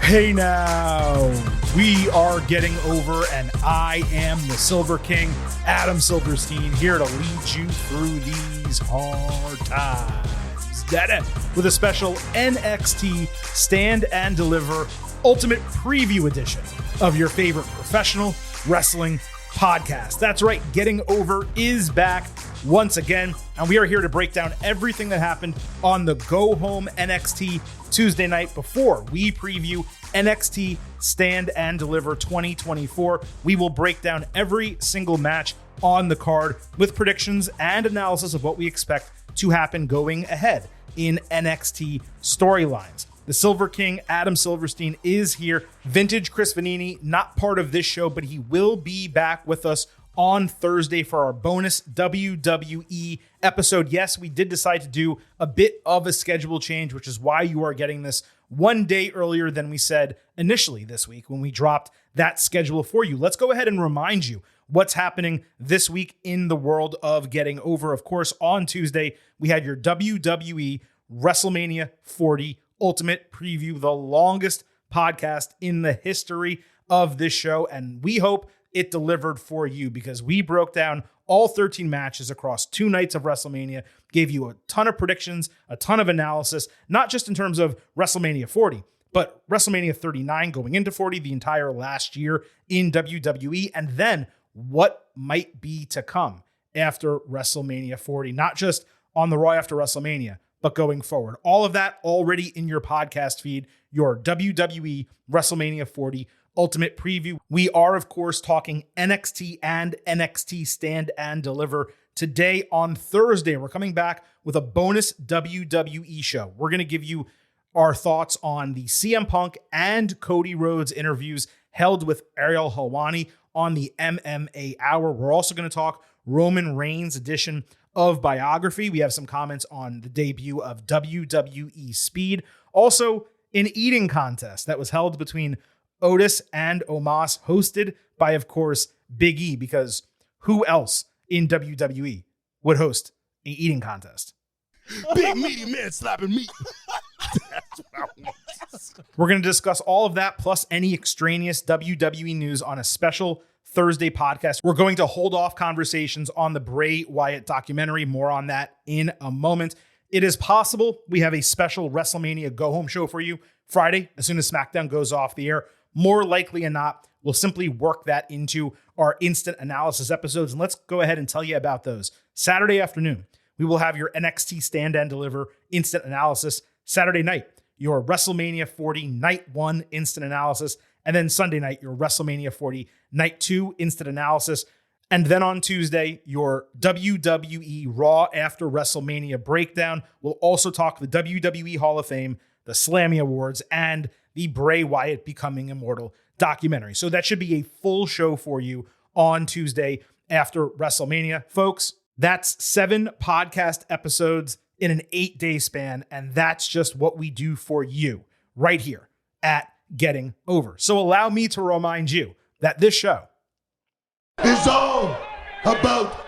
Hey now, we are getting over, and I am the Silver King, Adam Silverstein, here to lead you through these hard times. With a special NXT Stand and Deliver Ultimate Preview Edition of your favorite professional wrestling podcast. That's right, Getting Over is back once again, and we are here to break down everything that happened on the Go Home NXT Tuesday night before we preview NXT Stand and Deliver 2024. We will break down every single match on the card with predictions and analysis of what we expect to happen going ahead in NXT storylines. The Silver King, Adam Silverstein, is here. Vintage Chris Vanini, not part of this show, but he will be back with us on Thursday for our bonus WWE episode. Yes, we did decide to do a bit of a schedule change, which is why you are getting this one day earlier than we said initially this week when we dropped that schedule for you. Let's go ahead and remind you what's happening this week in the world of Getting Over. Of course, on Tuesday, we had your WWE WrestleMania 40 Ultimate Preview, the longest podcast in the history of this show, and we hope it delivered for you because we broke down all 13 matches across 2 nights of WrestleMania, gave you a ton of predictions, a ton of analysis, not just in terms of WrestleMania 40, but WrestleMania 39 going into 40, the entire last year in WWE, and then what might be to come after WrestleMania 40, not just on the Raw after WrestleMania, but going forward. All of that already in your podcast feed, your WWE WrestleMania 40 Ultimate Preview. We are, of course, talking NXT and NXT Stand and Deliver today on Thursday. We're coming back with a bonus WWE show. We're going to give you our thoughts on the CM Punk and Cody Rhodes interviews held with Ariel Helwani on the MMA Hour. We're also going to talk Roman Reigns edition of Biography. We have some comments on the debut of WWE Speed. Also, an eating contest that was held between Otis and Omos, hosted by, of course, Big E, because who else in WWE would host an eating contest? Big meaty man slapping meat. That's what I want. We're going to discuss all of that, plus any extraneous WWE news on a special Thursday podcast. We're going to hold off conversations on the Bray Wyatt documentary. More on that in a moment. It is possible we have a special WrestleMania go-home show for you Friday, as soon as SmackDown goes off the air. More likely than not, we'll simply work that into our instant analysis episodes. And let's go ahead and tell you about those. Saturday afternoon, we will have your NXT Stand and Deliver instant analysis. Saturday night, your WrestleMania 40 Night 1 instant analysis. And then Sunday night, your WrestleMania 40 Night 2 instant analysis. And then on Tuesday, your WWE Raw after WrestleMania breakdown. We'll also talk the WWE Hall of Fame, the Slammy Awards, and the Bray Wyatt Becoming Immortal documentary. So that should be a full show for you on Tuesday after WrestleMania. Folks, that's 7 podcast episodes in an 8-day span, and that's just what we do for you right here at Getting Over. So allow me to remind you that this show It's all about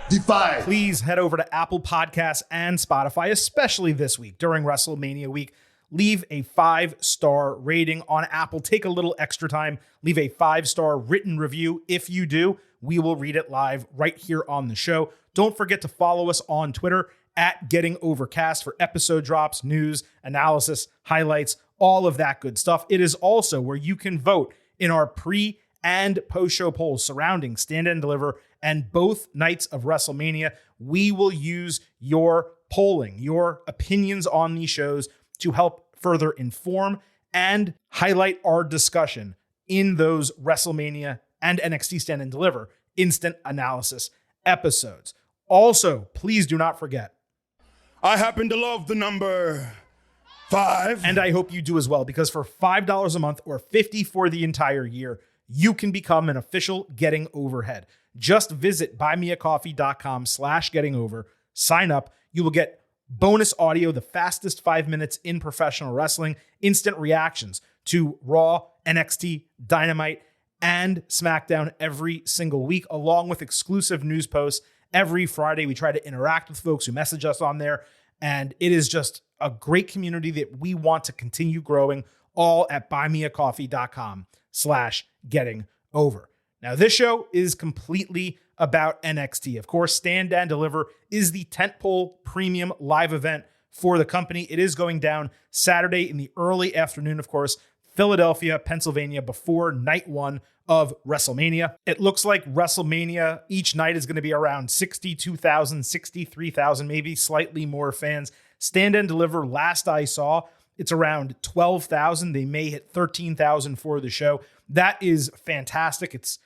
Defy. Please head over to Apple Podcasts and Spotify, especially this week during WrestleMania week. Leave a 5-star rating on Apple. Take a little extra time. Leave a 5-star written review. If you do, we will read it live right here on the show. Don't forget to follow us on Twitter at Getting Overcast for episode drops, news, analysis, highlights, all of that good stuff. It is also where you can vote in our pre- and post-show polls surrounding Stand and Deliver and both nights of WrestleMania. We will use your polling, your opinions on these shows to help further inform and highlight our discussion in those WrestleMania and NXT Stand and Deliver instant analysis episodes. Also, please do not forget, I happen to love the number 5. and I hope you do as well, because for $5 a month or $50 for the entire year, you can become an official Getting Overhead. Just visit buymeacoffee.com/gettingover, sign up. You will get bonus audio, the fastest 5 minutes in professional wrestling, instant reactions to Raw, NXT, Dynamite, and SmackDown every single week, along with exclusive news posts every Friday. We try to interact with folks who message us on there, and it is just a great community that we want to continue growing all at buymeacoffee.com/gettingover. Now, this show is completely about NXT. Of course, Stand and Deliver is the tentpole premium live event for the company. It is going down Saturday in the early afternoon, of course, Philadelphia, Pennsylvania, before night one of WrestleMania. It looks like WrestleMania each night is going to be around 62,000, 63,000, maybe slightly more fans. Stand and Deliver, last I saw, it's around 12,000. They may hit 13,000 for the show. That is fantastic. It's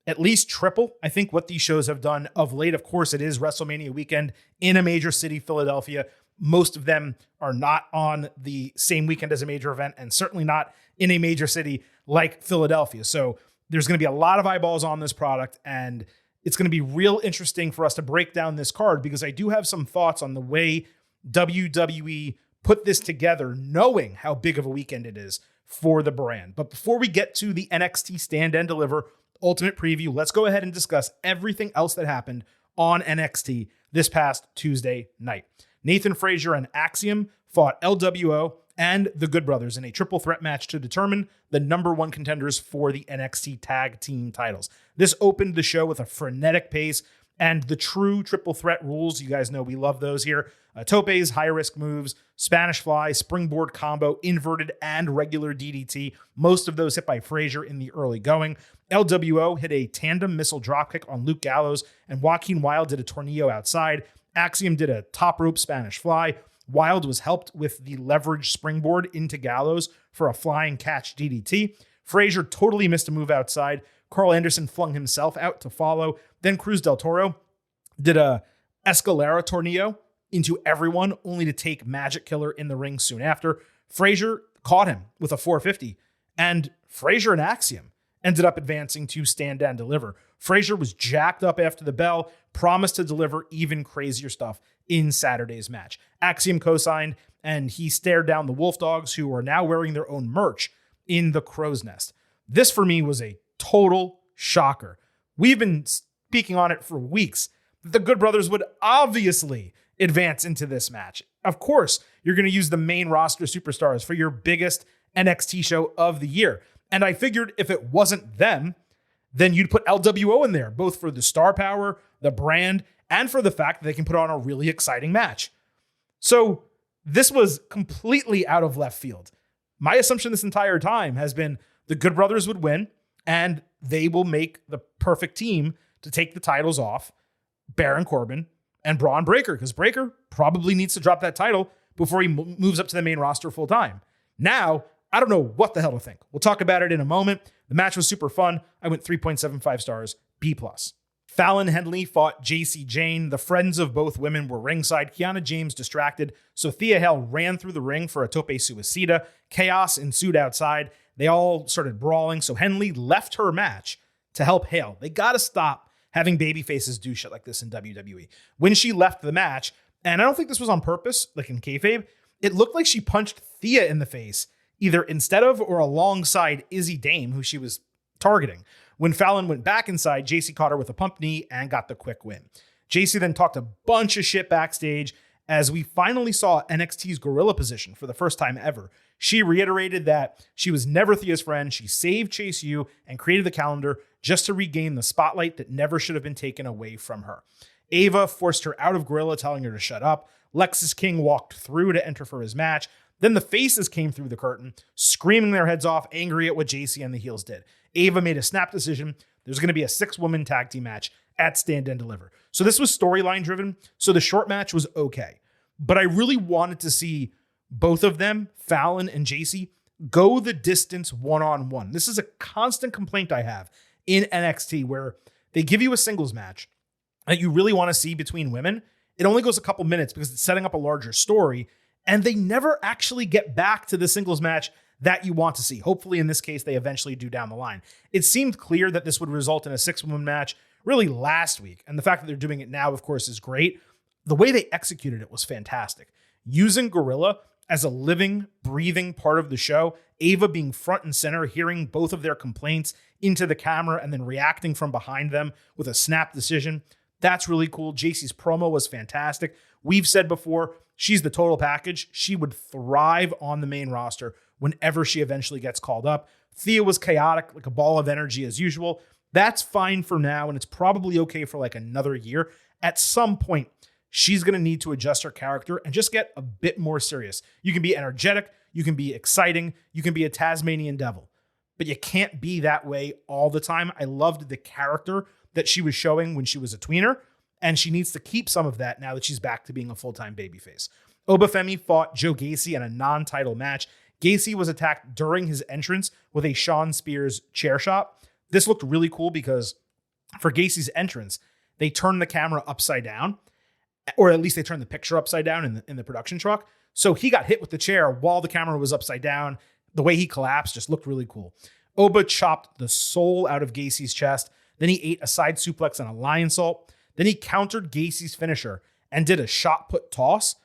at least triple, I think, what these shows have done of late. Of course, it is WrestleMania weekend in a major city, Philadelphia. Most of them are not on the same weekend as a major event, and certainly not in a major city like Philadelphia. So there's going to be a lot of eyeballs on this product, and it's going to be real interesting for us to break down this card, because I do have some thoughts on the way WWE put this together, knowing how big of a weekend it is for the brand. But before we get to the NXT Stand and Deliver Ultimate Preview, let's go ahead and discuss everything else that happened on NXT this past Tuesday night. Nathan Frazier and Axiom fought LWO and the Good Brothers in a triple threat match to determine the number one contenders for the NXT Tag Team titles. This opened the show with a frenetic pace and the true triple threat rules. You guys know we love those here. Topes, high-risk moves, Spanish Fly, springboard combo, inverted and regular DDT. Most of those hit by Frazier in the early going. LWO hit a tandem missile dropkick on Luke Gallows, and Joaquin Wilde did a tornillo outside. Axiom did a top rope Spanish Fly. Wilde was helped with the leverage springboard into Gallows for a flying catch DDT. Frazier totally missed a move outside. Carl Anderson flung himself out to follow. Then Cruz del Toro did a Escalera tornillo into everyone, only to take Magic Killer in the ring soon after. Frazier caught him with a 450, and Frazier and Axiom ended up advancing to Stand and Deliver. Frazier was jacked up after the bell, promised to deliver even crazier stuff in Saturday's match. Axiom co-signed, and he stared down the Wolf Dogs, who are now wearing their own merch in the Crow's Nest. This, for me, was a total shocker. We've been speaking on it for weeks. The Good Brothers would obviously advance into this match. Of course, you're going to use the main roster superstars for your biggest NXT show of the year. And I figured if it wasn't them, then you'd put LWO in there, both for the star power, the brand, and for the fact that they can put on a really exciting match. So this was completely out of left field. My assumption this entire time has been the Good Brothers would win, and they will make the perfect team to take the titles off Baron Corbin and Braun Breaker, because Breaker probably needs to drop that title before he moves up to the main roster full time. Now, I don't know what the hell to think. We'll talk about it in a moment. The match was super fun. I went 3.75 stars, B+. Fallon Henley fought JC Jane. The friends of both women were ringside. Kiana James distracted. Sophia Hale ran through the ring for a tope suicida. Chaos ensued outside. They all started brawling, so Henley left her match to help Hale. They got to stop having baby faces do shit like this in WWE. When she left the match, and I don't think this was on purpose, like in kayfabe, it looked like she punched Thea in the face, either instead of or alongside Izzy Dame, who she was targeting. When Fallon went back inside, JC caught her with a pump knee and got the quick win. JC then talked a bunch of shit backstage as we finally saw NXT's gorilla position for the first time ever. She reiterated that she was never Thea's friend. She saved Chase U and created the calendar just to regain the spotlight that never should have been taken away from her. Ava forced her out of Gorilla, telling her to shut up. Lexis King walked through to enter for his match. Then the faces came through the curtain, screaming their heads off, angry at what JC and the heels did. Ava made a snap decision. There's going to be a 6-woman tag team match at Stand and Deliver. So this was storyline driven. So the short match was okay. But I really wanted to see both of them, Fallon and JC, go the distance one-on-one. This is a constant complaint I have in NXT, where they give you a singles match that you really want to see between women. It only goes a couple minutes because it's setting up a larger story, and they never actually get back to the singles match that you want to see. Hopefully, in this case, they eventually do down the line. It seemed clear that this would result in a 6-woman match really last week, and the fact that they're doing it now, of course, is great. The way they executed it was fantastic. Using Gorilla as a living, breathing part of the show, Ava being front and center, hearing both of their complaints into the camera and then reacting from behind them with a snap decision. That's really cool. JC's promo was fantastic. We've said before, she's the total package. She would thrive on the main roster whenever she eventually gets called up. Thea was chaotic, like a ball of energy as usual. That's fine for now, and it's probably okay for like another year. At some point, she's going to need to adjust her character and just get a bit more serious. You can be energetic, you can be exciting, you can be a Tasmanian devil, but you can't be that way all the time. I loved the character that she was showing when she was a tweener, and she needs to keep some of that now that she's back to being a full-time babyface. Obafemi fought Joe Gacy in a non-title match. Gacy was attacked during his entrance with a Sean Spears chair shot. This looked really cool because for Gacy's entrance, they turned the camera upside down, or at least they turned the picture upside down in the production truck. So he got hit with the chair while the camera was upside down. The way he collapsed just looked really cool. Oba chopped the soul out of Gacy's chest. Then he ate a side suplex and a lion salt. Then he countered Gacy's finisher and did a shot put toss.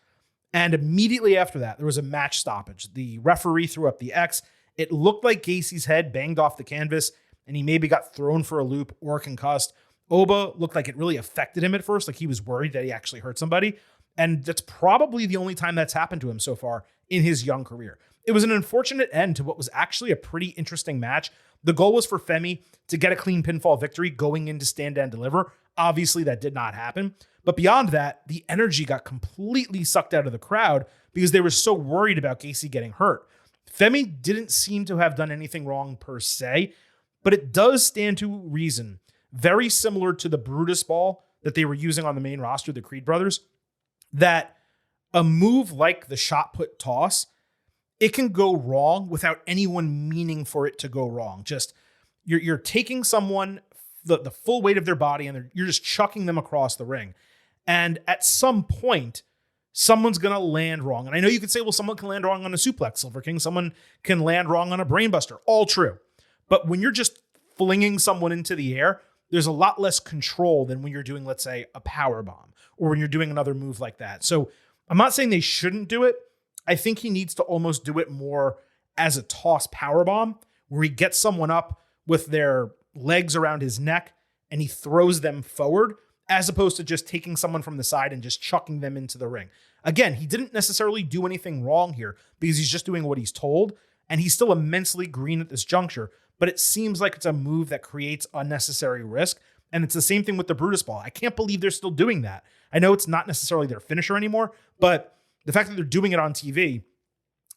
And immediately after that, there was a match stoppage. The referee threw up the X. It looked like Gacy's head banged off the canvas, and he maybe got thrown for a loop or concussed. Oba looked like it really affected him at first, like he was worried that he actually hurt somebody. And that's probably the only time that's happened to him so far in his young career. It was an unfortunate end to what was actually a pretty interesting match. The goal was for Femi to get a clean pinfall victory going into Stand and Deliver. Obviously, that did not happen. But beyond that, the energy got completely sucked out of the crowd because they were so worried about Gacy getting hurt. Femi didn't seem to have done anything wrong per se, but it does stand to reason, very similar to the Brutus ball that they were using on the main roster, the Creed brothers, that a move like the shot put toss, it can go wrong without anyone meaning for it to go wrong. Just you're taking someone, the full weight of their body, and you're just chucking them across the ring. And at some point, someone's going to land wrong. And I know you could say, well, someone can land wrong on a suplex, Silver King. Someone can land wrong on a brainbuster. All true. But when you're just flinging someone into the air, there's a lot less control than when you're doing, let's say, a power bomb or when you're doing another move like that. So I'm not saying they shouldn't do it. I think he needs to almost do it more as a toss power bomb where he gets someone up with their legs around his neck and he throws them forward, as opposed to just taking someone from the side and just chucking them into the ring. Again, he didn't necessarily do anything wrong here because he's just doing what he's told, and he's still immensely green at this juncture, but it seems like it's a move that creates unnecessary risk, and it's the same thing with the Brutus ball. I can't believe they're still doing that. I know it's not necessarily their finisher anymore, but the fact that they're doing it on TV,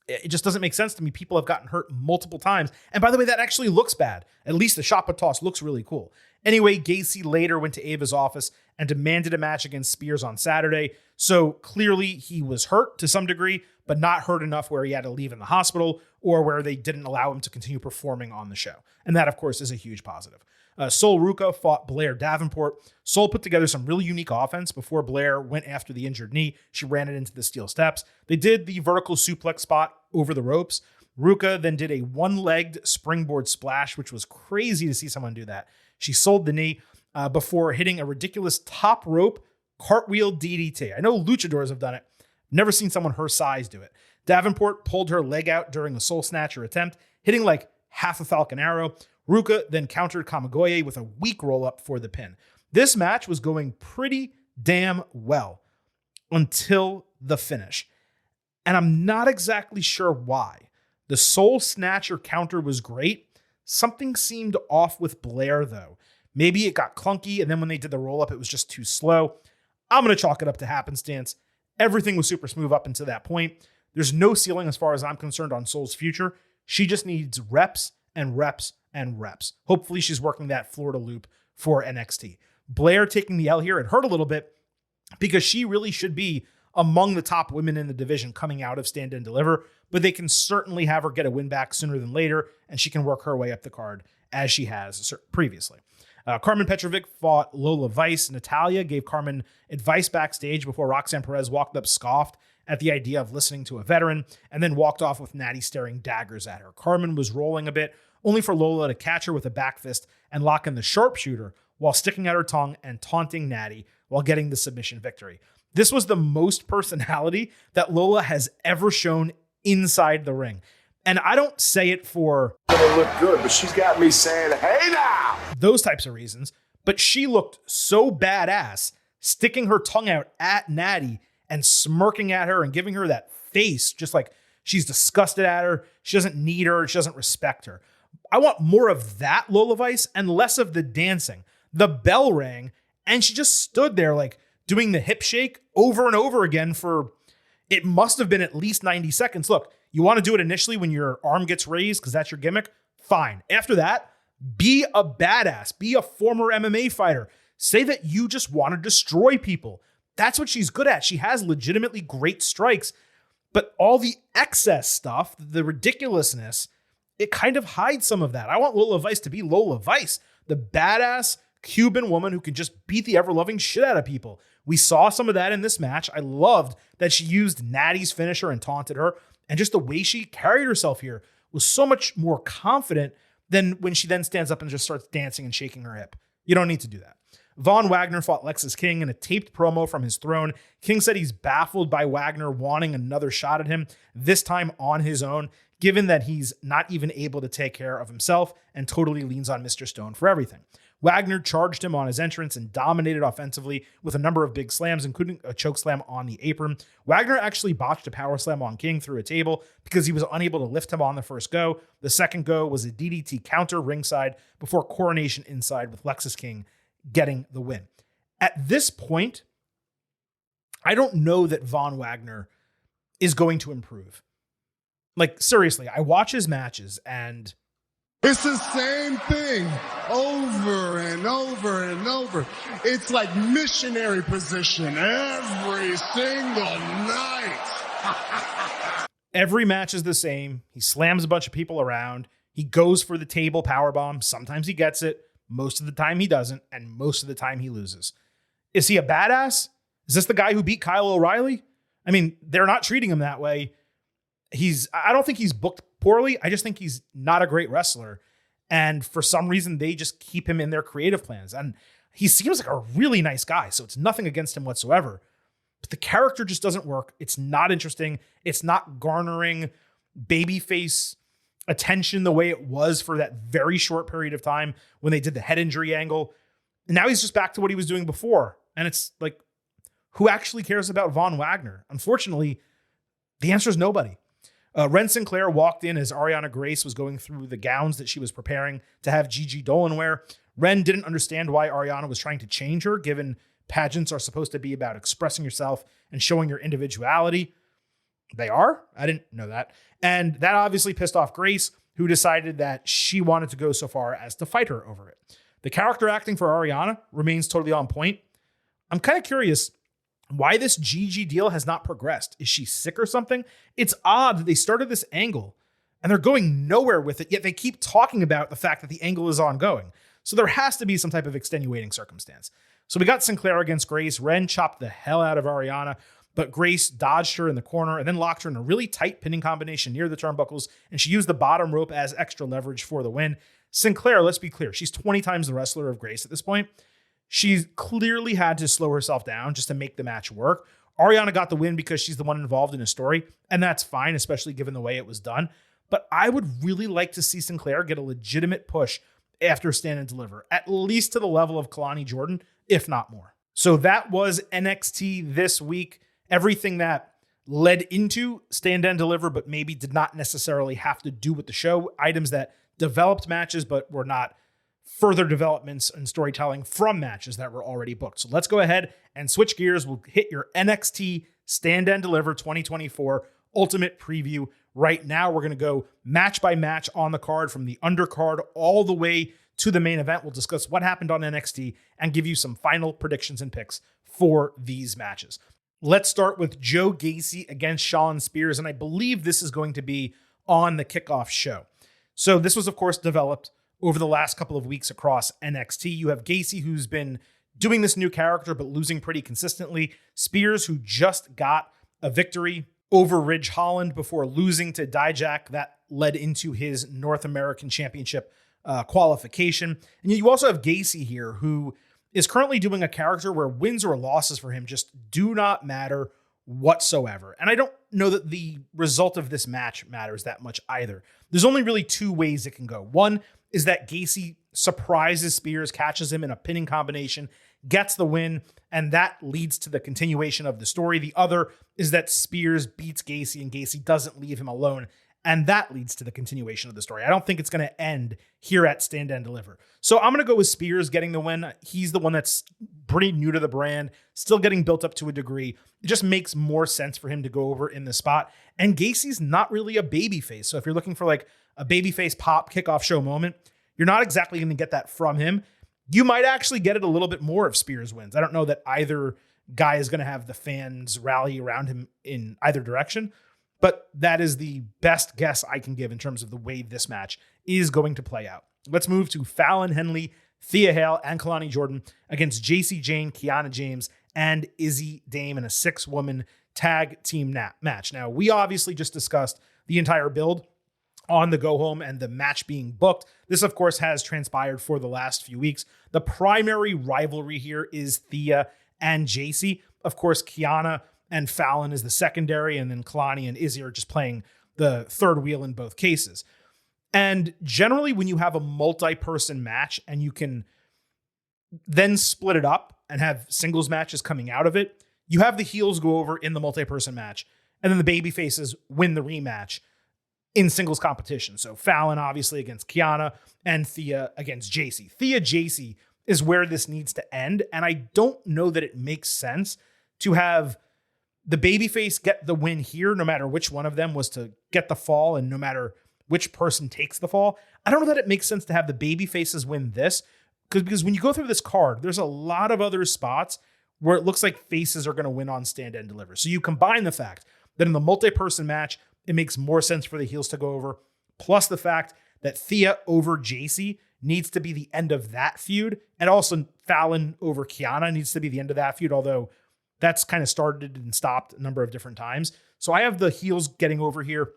it just doesn't make sense to me. People have gotten hurt multiple times. And by the way, that actually looks bad. At least the shot put toss looks really cool. Anyway, Gacy later went to Ava's office and demanded a match against Spears on Saturday. So clearly he was hurt to some degree, but not hurt enough where he had to leave in the hospital or where they didn't allow him to continue performing on the show. And that, of course, is a huge positive. Sol Ruca fought Blair Davenport. Sol put together some really unique offense before Blair went after the injured knee. She ran it into the steel steps. They did the vertical suplex spot over the ropes. Ruca then did a one-legged springboard splash, which was crazy to see someone do that. She sold the knee before hitting a ridiculous top rope cartwheel DDT. I know luchadors have done it. Never seen someone her size do it. Davenport pulled her leg out during a soul snatcher attempt, hitting like half a Falcon Arrow. Ruca then countered Kamigoye with a weak roll-up for the pin. This match was going pretty damn well until the finish. And I'm not exactly sure why. The soul snatcher counter was great. Something seemed off with Blair, though. Maybe it got clunky, and then when they did the roll-up, it was just too slow. I'm going to chalk it up to happenstance. Everything was super smooth up until that point. There's no ceiling as far as I'm concerned on Soul's future. She just needs reps and reps and reps. Hopefully she's working that Florida loop for NXT. Blair taking the L here, it hurt a little bit because she really should be among the top women in the division coming out of Stand and Deliver, but they can certainly have her get a win back sooner than later, and she can work her way up the card as she has previously. Carmen Petrovic fought Lola Vice. Natalia gave Carmen advice backstage before Roxanne Perez walked up scoffed at the idea of listening to a veteran, and then walked off with Natty staring daggers at her. Carmen was rolling a bit, only for Lola to catch her with a back fist and lock in the sharpshooter while sticking out her tongue and taunting Natty while getting the submission victory. This was the most personality that Lola has ever shown inside the ring. And I don't say it for Gonna look good, but she's got me saying, hey now! Those types of reasons, but she looked so badass, sticking her tongue out at Natty and smirking at her and giving her that face, just like She's disgusted at her. She doesn't need her. She doesn't respect her. I want more of that Lola Vice and less of the dancing. The bell rang and she just stood there like doing the hip shake over and over again for, it must have been at least 90 seconds. Look, you want to do it initially when your arm gets raised because that's your gimmick? Fine. After that, be a badass. Be a former MMA fighter. Say that you just want to destroy people. That's what she's good at. She has legitimately great strikes, but all the excess stuff, the ridiculousness, it kind of hides some of that. I want Lola Vice to be Lola Vice, the badass Cuban woman who can just beat the ever-loving shit out of people. We saw some of that in this match. I loved that she used Natty's finisher and taunted her, and just the way she carried herself here was so much more confident than when she then stands up and just starts dancing and shaking her hip. You don't need to do that. Von Wagner fought Lexis King in a taped promo from his throne. King said he's baffled by Wagner wanting another shot at him, this time on his own, given that he's not even able to take care of himself and totally leans on Mr. Stone for everything. Wagner charged him on his entrance and dominated offensively with a number of big slams, including a choke slam on the apron. Wagner actually botched a power slam on King through a table because he was unable to lift him on the first go. The second go was a DDT counter ringside before coronation inside with Lexis King getting the win. At this point, I don't know that Von Wagner is going to improve. Like, seriously, I watch his matches and It's the same thing over and over and over. It's like missionary position every single night. Every match is the same. He slams a bunch of people around. He goes for the table powerbomb. Sometimes he gets it. Most of the time he doesn't. And most of the time he loses. Is he a badass? Is this the guy who beat Kyle O'Reilly? I mean, they're not treating him that way. I don't think he's booked poorly. I just think he's not a great wrestler. And for some reason, they just keep him in their creative plans. And he seems like a really nice guy. So it's nothing against him whatsoever. But the character just doesn't work. It's not interesting. It's not garnering babyface attention the way it was for that very short period of time when they did the head injury angle. And now he's just back to what he was doing before. And it's like, who actually cares about Von Wagner? Unfortunately, the answer is nobody. Ren Sinclair walked in as Ariana Grace was going through the gowns that she was preparing to have Gigi Dolan wear. Ren didn't understand why Ariana was trying to change her, given pageants are supposed to be about expressing yourself and showing your individuality. They are? I didn't know that. And that obviously pissed off Grace, who decided that she wanted to go so far as to fight her over it. The character acting for Ariana remains totally on point. I'm kind of curious why this Gigi deal has not progressed. Is she sick or something? It's odd that they started this angle and they're going nowhere with it, yet they keep talking about the fact that the angle is ongoing. So there has to be some type of extenuating circumstance. So we got Sinclair against Grace. Ren chopped the hell out of Ariana, but Grace dodged her in the corner and then locked her in a really tight pinning combination near the turnbuckles, and she used the bottom rope as extra leverage for the win. Sinclair, let's be clear, she's 20 times the wrestler of Grace at this point. She clearly had to slow herself down just to make the match work. Ariana got the win because she's the one involved in a story, and that's fine, especially given the way it was done. But I would really like to see Sinclair get a legitimate push after Stand and Deliver, at least to the level of Kalani Jordan, if not more. So that was NXT this week. Everything that led into Stand and Deliver, but maybe did not necessarily have to do with the show. Items that developed matches, but were not further developments and storytelling from matches that were already booked. So let's go ahead and switch gears. We'll hit your NXT Stand and Deliver 2024 Ultimate Preview. Right now, we're going to go match by match on the card from the undercard all the way to the main event. We'll discuss what happened on NXT and give you some final predictions and picks for these matches. Let's start with Joe Gacy against Shawn Spears, and I believe this is going to be on the kickoff show. So this was, of course, developed over the last couple of weeks across NXT. You have Gacy, who's been doing this new character, but losing pretty consistently. Spears, who just got a victory over Ridge Holland before losing to Dijak. That led into his North American Championship qualification. And you also have Gacy here, who is currently doing a character where wins or losses for him just do not matter whatsoever. And I don't know that the result of this match matters that much either. There's only really two ways it can go. One is that Gacy surprises Spears, catches him in a pinning combination, gets the win, and that leads to the continuation of the story. The other is that Spears beats Gacy, and Gacy doesn't leave him alone, and that leads to the continuation of the story. I don't think it's going to end here at Stand and Deliver. So I'm going to go with Spears getting the win. He's the one that's pretty new to the brand, still getting built up to a degree. It just makes more sense for him to go over in the spot. And Gacy's not really a babyface. So if you're looking for like a babyface pop kickoff show moment, you're not exactly going to get that from him. You might actually get it a little bit more if Spears wins. I don't know that either guy is going to have the fans rally around him in either direction, but that is the best guess I can give in terms of the way this match is going to play out. Let's move to Fallon Henley, Thea Hale, and Kalani Jordan against JC Jane, Kiana James, and Izzy Dame in a 6-woman tag team match. Now, we obviously just discussed the entire build on the go home and the match being booked. This, of course, has transpired for the last few weeks. The primary rivalry here is Thea and JC. Of course, Kiana and Fallon is the secondary, and then Kalani and Izzy are just playing the third wheel in both cases. And generally, when you have a multi-person match and you can then split it up and have singles matches coming out of it, you have the heels go over in the multi-person match, and then the baby faces win the rematch in singles competition. So Fallon obviously against Kiana and Thea against JC. Thea JC is where this needs to end, and I don't know that it makes sense to have the babyface get the win here, no matter which one of them was to get the fall and no matter which person takes the fall. I don't know that it makes sense to have the babyfaces win this, because when you go through this card, there's a lot of other spots where it looks like faces are going to win on Stand and Deliver. So you combine the fact that in the multi-person match, it makes more sense for the heels to go over, plus the fact that Thea over JC needs to be the end of that feud, and also Fallon over Kiana needs to be the end of that feud, although that's kind of started and stopped a number of different times. So I have the heels getting over here,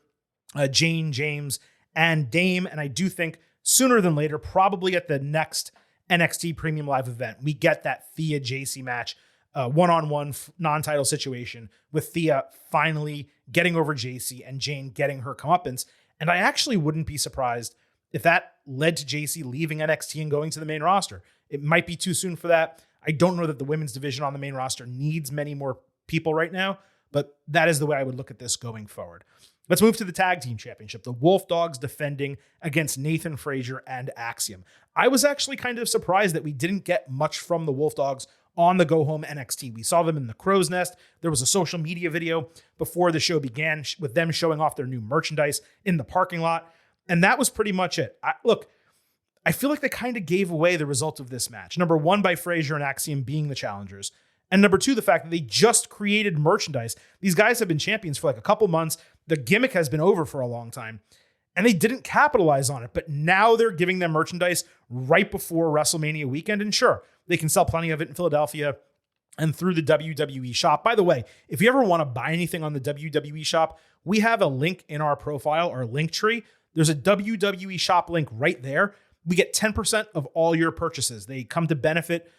Jane, James, and Dame, and I do think sooner than later, probably at the next NXT Premium Live event, we get that Thea JC match, one-on-one non-title situation with Thea finally getting over JC and Jane getting her comeuppance. And I actually wouldn't be surprised if that led to JC leaving NXT and going to the main roster. It might be too soon for that. I don't know that the women's division on the main roster needs many more people right now, but that is the way I would look at this going forward. Let's move to the tag team championship. The Wolf Dogs defending against Nathan Frazier and Axiom. I was actually kind of surprised that we didn't get much from the Wolf Dogs on the go home NXT. We saw them in the Crow's Nest. There was a social media video before the show began with them showing off their new merchandise in the parking lot. And that was pretty much it. I feel like they kind of gave away the result of this match. Number one, by Frazier and Axiom being the challengers. And number two, the fact that they just created merchandise. These guys have been champions for like a couple months. The gimmick has been over for a long time, and they didn't capitalize on it. But now they're giving them merchandise right before WrestleMania weekend. And sure, they can sell plenty of it in Philadelphia and through the WWE shop. By the way, if you ever want to buy anything on the WWE shop, we have a link in our profile, our link tree. There's a WWE shop link right there. We get 10% of all your purchases. They come to benefit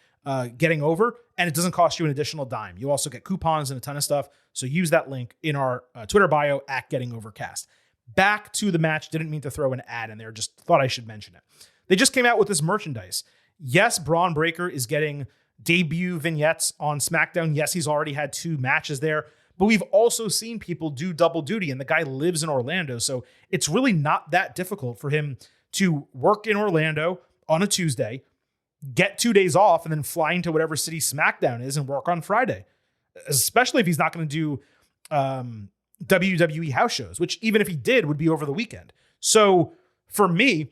getting over, and it doesn't cost you an additional dime. You also get coupons and a ton of stuff. So use that link in our Twitter bio at GettingOverCast. Back to the match. Didn't mean to throw an ad in there. Just thought I should mention it. They just came out with this merchandise. Yes, Braun Breaker is getting debut vignettes on SmackDown. Yes, he's already had 2 matches there, but we've also seen people do double duty, and the guy lives in Orlando. So it's really not that difficult for him to work in Orlando on a Tuesday, get 2 days off, and then fly into whatever city SmackDown is and work on Friday, especially if he's not going to do WWE house shows, which even if he did would be over the weekend. So for me,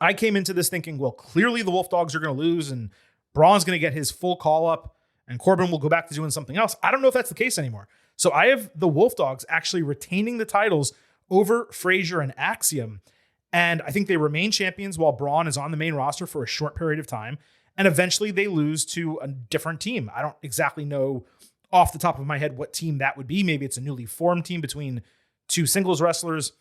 I came into this thinking, well, clearly the Wolf Dogs are going to lose and Braun's going to get his full call up and Corbin will go back to doing something else. I don't know if that's the case anymore. So I have the Wolf Dogs actually retaining the titles over Frazier and Axiom. And I think they remain champions while Braun is on the main roster for a short period of time. And eventually they lose to a different team. I don't exactly know off the top of my head what team that would be. Maybe it's a newly formed team between 2 singles wrestlers.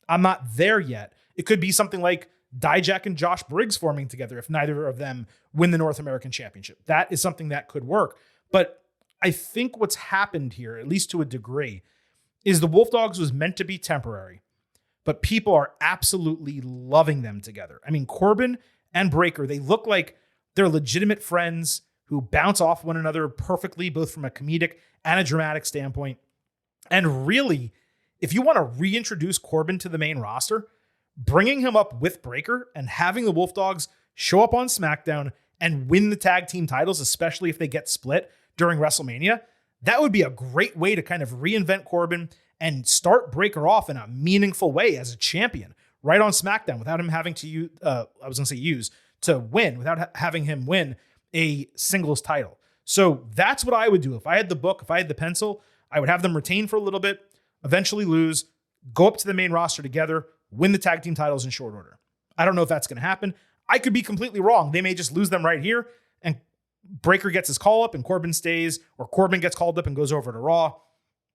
I'm not there yet. It could be something like Dijak and Josh Briggs forming together if neither of them win the North American Championship. That is something that could work. But I think what's happened here, at least to a degree, is the Wolf Dogs was meant to be temporary, but people are absolutely loving them together. I mean, Corbin and Breaker, they look like they're legitimate friends who bounce off one another perfectly, both from a comedic and a dramatic standpoint. And really, if you want to reintroduce Corbin to the main roster, bringing him up with Breakker and having the Wolf Dogs show up on SmackDown and win the tag team titles, especially if they get split during WrestleMania, that would be a great way to kind of reinvent Corbin and start Breakker off in a meaningful way as a champion right on SmackDown without him having to use to win, without having him win a singles title. So that's what I would do. If I had the book, if I had the pencil, I would have them retain for a little bit, eventually lose, go up to the main roster together, win the tag team titles in short order. I don't know if that's going to happen. I could be completely wrong. They may just lose them right here and Breakker gets his call up and Corbin stays, or Corbin gets called up and goes over to Raw.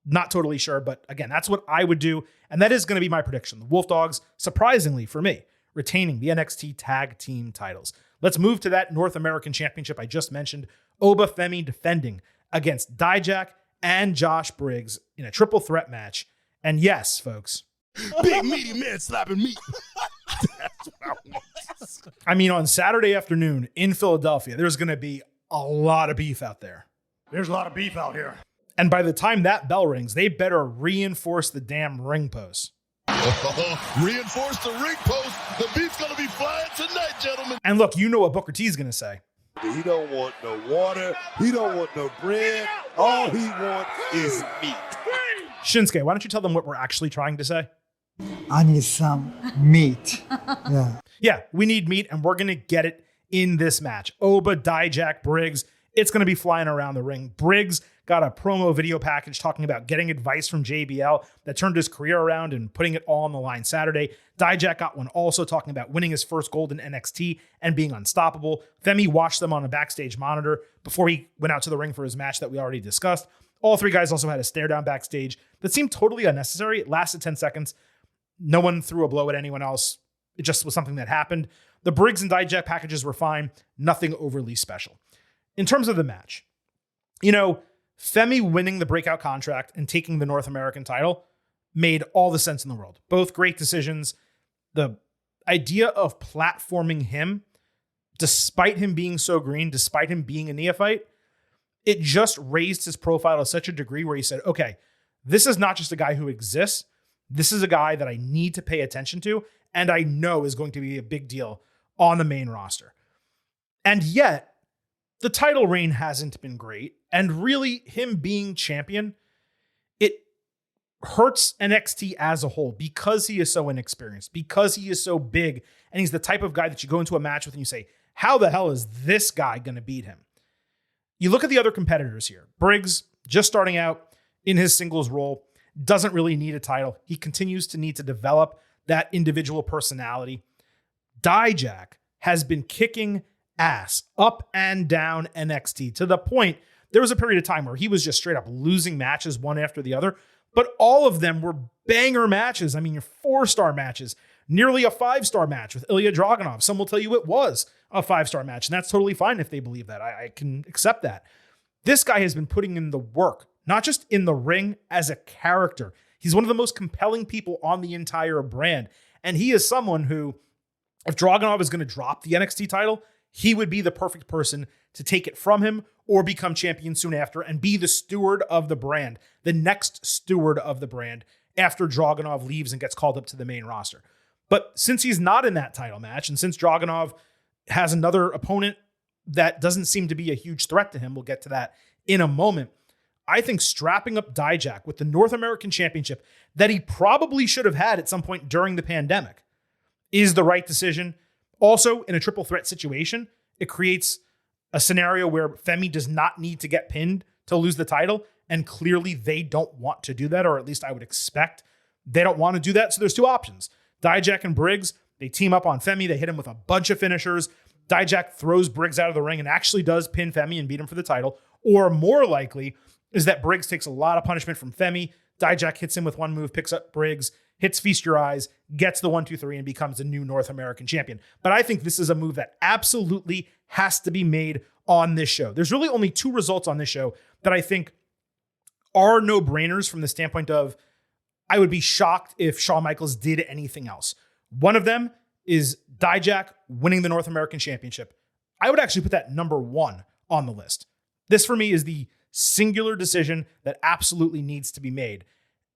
Not totally sure, but again, that's what I would do. And that is going to be my prediction. The Wolf Dogs, surprisingly for me, retaining the NXT tag team titles. Let's move to that North American Championship I just mentioned. Oba Femi defending against Dijak and Josh Briggs in a triple threat match. And yes, folks, big meaty man slapping meat. That's what I want. I mean, on Saturday afternoon in Philadelphia, there's going to be a lot of beef out there. There's a lot of beef out here. And by the time that bell rings, they better reinforce the damn ring post. Reinforce the ring post. The beef's going to be flying tonight, gentlemen. And look, you know what Booker T is going to say. He don't want no water. He don't want no bread. All he wants is meat. Shinsuke, why don't you tell them what we're actually trying to say? I need some meat. Yeah. Yeah, we need meat, and we're going to get it in this match. Oba, Dijak, Briggs, it's going to be flying around the ring. Briggs got a promo video package talking about getting advice from JBL that turned his career around and putting it all on the line Saturday. Dijak got one also talking about winning his first gold in NXT and being unstoppable. Femi watched them on a backstage monitor before he went out to the ring for his match that we already discussed. All three guys also had a stare down backstage that seemed totally unnecessary. It lasted 10 seconds. No one threw a blow at anyone else. It just was something that happened. The Briggs and Dijak packages were fine. Nothing overly special. In terms of the match, Femi winning the breakout contract and taking the North American title made all the sense in the world. Both great decisions. The idea of platforming him, despite him being so green, despite him being a neophyte, it just raised his profile to such a degree where he said, okay, this is not just a guy who exists. This is a guy that I need to pay attention to and I know is going to be a big deal on the main roster. And yet, the title reign hasn't been great. And really, him being champion, it hurts NXT as a whole because he is so inexperienced, because he is so big, and he's the type of guy that you go into a match with and you say, how the hell is this guy going to beat him? You look at the other competitors here. Briggs, just starting out in his singles role, doesn't really need a title. He continues to need to develop that individual personality. Dijak has been kicking ass up and down NXT to the point there was a period of time where he was just straight up losing matches one after the other, but all of them were banger matches. I mean, your 4-star matches, nearly a 5-star match with Ilya Dragunov. Some will tell you it was a 5-star match, and that's totally fine if they believe that. I can accept that. This guy has been putting in the work, not just in the ring, as a character. He's one of the most compelling people on the entire brand, and he is someone who, if Dragunov is going to drop the NXT title, he would be the perfect person to take it from him or become champion soon after and be the steward of the brand, the next steward of the brand after Dragunov leaves and gets called up to the main roster. But since he's not in that title match, and since Dragunov has another opponent that doesn't seem to be a huge threat to him, we'll get to that in a moment, I think strapping up Dijak with the North American Championship that he probably should have had at some point during the pandemic is the right decision. Also, in a triple threat situation, it creates a scenario where Femi does not need to get pinned to lose the title, and clearly they don't want to do that, or at least I would expect they don't want to do that. So there's two options. Dijak and Briggs, they team up on Femi. They hit him with a bunch of finishers. Dijak throws Briggs out of the ring and actually does pin Femi and beat him for the title. Or more likely is that Briggs takes a lot of punishment from Femi. Dijak hits him with one move, picks up Briggs, hits Feast Your Eyes, gets the 1-2-3, and becomes the new North American champion. But I think this is a move that absolutely has to be made on this show. There's really only two results on this show that I think are no-brainers from the standpoint of I would be shocked if Shawn Michaels did anything else. One of them is Dijak winning the North American Championship. I would actually put that number one on the list. This for me is the singular decision that absolutely needs to be made.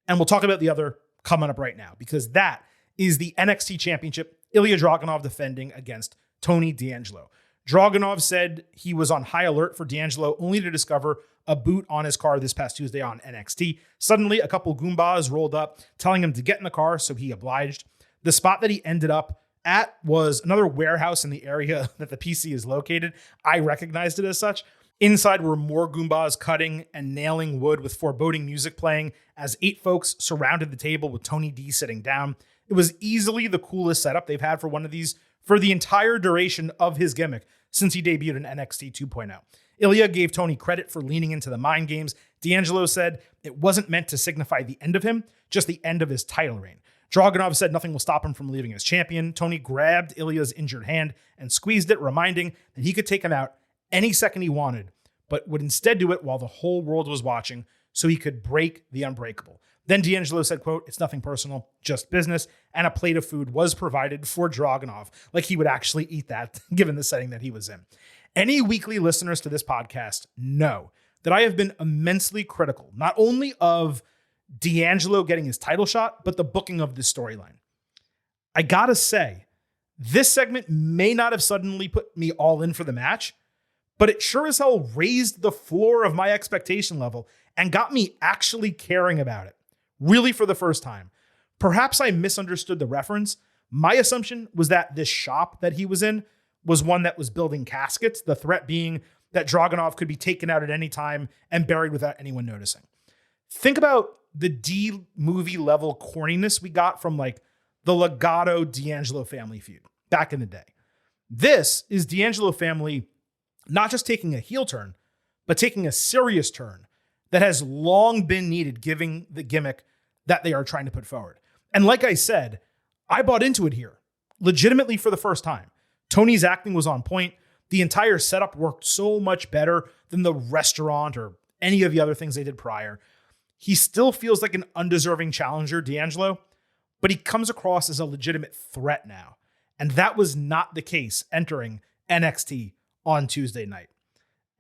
And we'll talk about the other coming up right now, because that is the NXT Championship, Ilya Dragunov defending against Tony D'Angelo. Dragunov said he was on high alert for D'Angelo, only to discover a boot on his car this past Tuesday on NXT. Suddenly, a couple Goombas rolled up, telling him to get in the car, so he obliged. The spot that he ended up at was another warehouse in the area that the PC is located. I recognized it as such. Inside were more Goombas cutting and nailing wood with foreboding music playing as 8 folks surrounded the table with Tony D sitting down. It was easily the coolest setup they've had for one of these for the entire duration of his gimmick since he debuted in NXT 2.0. Ilya gave Tony credit for leaning into the mind games. D'Angelo said it wasn't meant to signify the end of him, just the end of his title reign. Dragunov said nothing will stop him from leaving as champion. Tony grabbed Ilya's injured hand and squeezed it, reminding that he could take him out any second he wanted, but would instead do it while the whole world was watching so he could break the unbreakable. Then D'Angelo said, quote, "It's nothing personal, just business," and a plate of food was provided for Dragunov, like he would actually eat that, given the setting that he was in. Any weekly listeners to this podcast know that I have been immensely critical, not only of D'Angelo getting his title shot, but the booking of this storyline. I gotta say, this segment may not have suddenly put me all in for the match, but it sure as hell raised the floor of my expectation level and got me actually caring about it. Really for the first time. Perhaps I misunderstood the reference. My assumption was that this shop that he was in was one that was building caskets, the threat being that Dragunov could be taken out at any time and buried without anyone noticing. Think about the D movie level corniness we got from like the Legato D'Angelo family feud back in the day. This is D'Angelo family not just taking a heel turn, but taking a serious turn that has long been needed, given the gimmick that they are trying to put forward. And like I said, I bought into it here, legitimately for the first time. Tony's acting was on point. The entire setup worked so much better than the restaurant or any of the other things they did prior. He still feels like an undeserving challenger, D'Angelo, but he comes across as a legitimate threat now. And that was not the case entering NXT on Tuesday night.